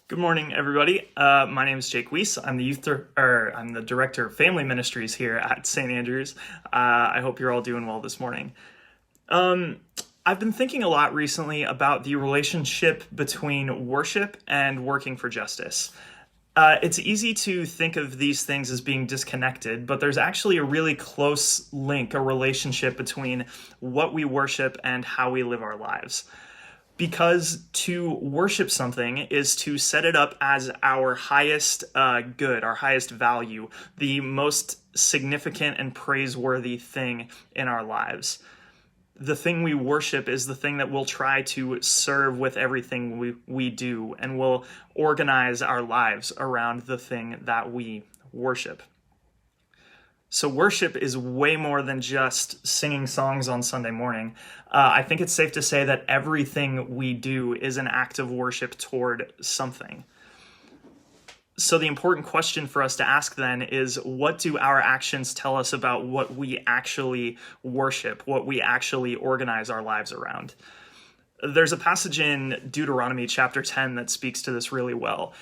Good morning, everybody. My name is Jake Weiss. I'm I'm the director of family ministries here at St. Andrews. I hope you're all doing well this morning. I've been thinking a lot recently about the relationship between worship and working for justice. It's easy to think of these things as being disconnected, but there's actually a really close link, a relationship between what we worship and how we live our lives. Because to worship something is to set it up as our highest good, our highest value, the most significant and praiseworthy thing in our lives. The thing we worship is the thing that we'll try to serve with everything we do, and we'll organize our lives around the thing that we worship. So worship is way more than just singing songs on Sunday morning. I think it's safe to say that everything we do is an act of worship toward something. So the important question for us to ask then is, what do our actions tell us about what we actually worship, what we actually organize our lives around? There's a passage in Deuteronomy chapter 10 that speaks to this really well.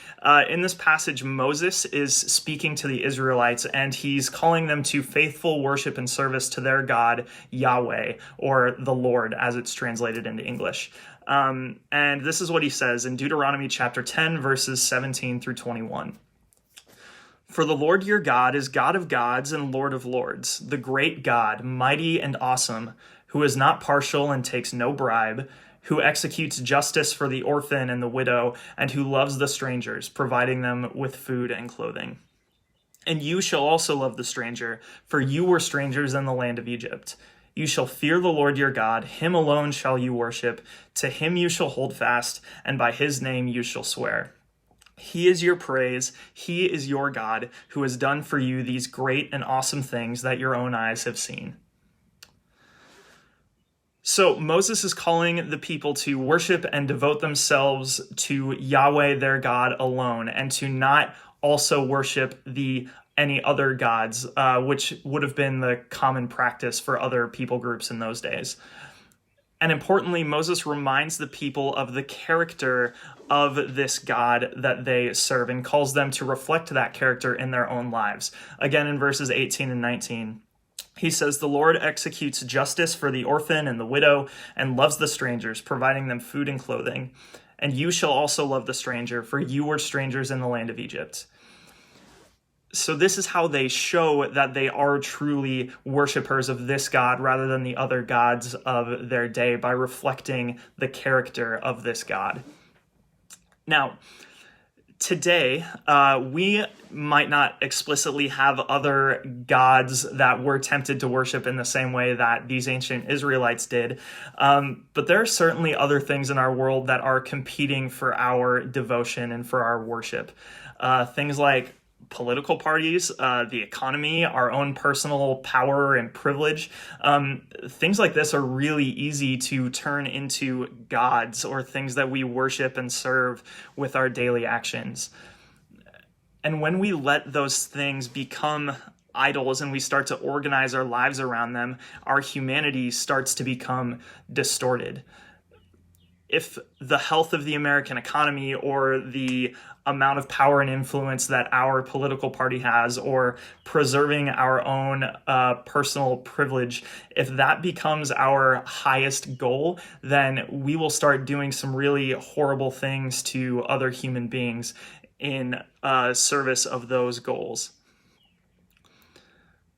In this passage, Moses is speaking to the Israelites, and he's calling them to faithful worship and service to their God, Yahweh, or the Lord, as it's translated into English. And this is what he says in Deuteronomy chapter 10, verses 17 through 21. For the Lord your God is God of gods and Lord of lords, the great God, mighty and awesome, who is not partial and takes no bribe, who executes justice for the orphan and the widow, and who loves the strangers, providing them with food and clothing. And you shall also love the stranger, for you were strangers in the land of Egypt. You shall fear the Lord your God, him alone shall you worship, to him you shall hold fast, and by his name you shall swear. He is your praise, he is your God, who has done for you these great and awesome things that your own eyes have seen. So Moses is calling the people to worship and devote themselves to Yahweh, their God alone, and to not also worship any other gods, which would have been the common practice for other people groups in those days. And importantly, Moses reminds the people of the character of this God that they serve and calls them to reflect that character in their own lives. Again, in verses 18 and 19. He says, the Lord executes justice for the orphan and the widow and loves the strangers, providing them food and clothing. And you shall also love the stranger, for you were strangers in the land of Egypt. So this is how they show that they are truly worshipers of this God rather than the other gods of their day, by reflecting the character of this God. Now, today, we might not explicitly have other gods that we're tempted to worship in the same way that these ancient Israelites did. But there are certainly other things in our world that are competing for our devotion and for our worship. Things like political parties, the economy, our own personal power and privilege. Things like this are really easy to turn into gods or things that we worship and serve with our daily actions. And when we let those things become idols and we start to organize our lives around them, our humanity starts to become distorted. If the health of the American economy or the amount of power and influence that our political party has, or preserving our own personal privilege, if that becomes our highest goal, then we will start doing some really horrible things to other human beings in service of those goals.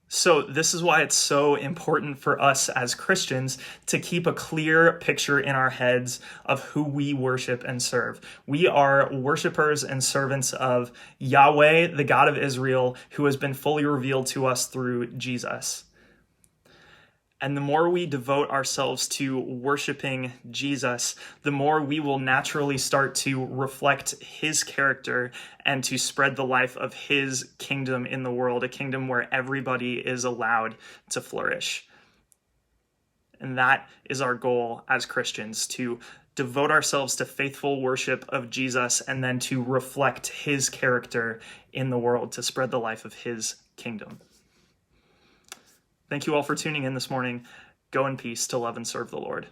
So this is why it's so important for us as Christians to keep a clear picture in our heads of who we worship and serve. We are worshipers and servants of Yahweh, the God of Israel, who has been fully revealed to us through Jesus. And the more we devote ourselves to worshiping Jesus, the more we will naturally start to reflect his character and to spread the life of his kingdom in the world, a kingdom where everybody is allowed to flourish. And that is our goal as Christians, to devote ourselves to faithful worship of Jesus and then to reflect his character in the world, to spread the life of his kingdom. Thank you all for tuning in this morning. Go in peace to love and serve the Lord.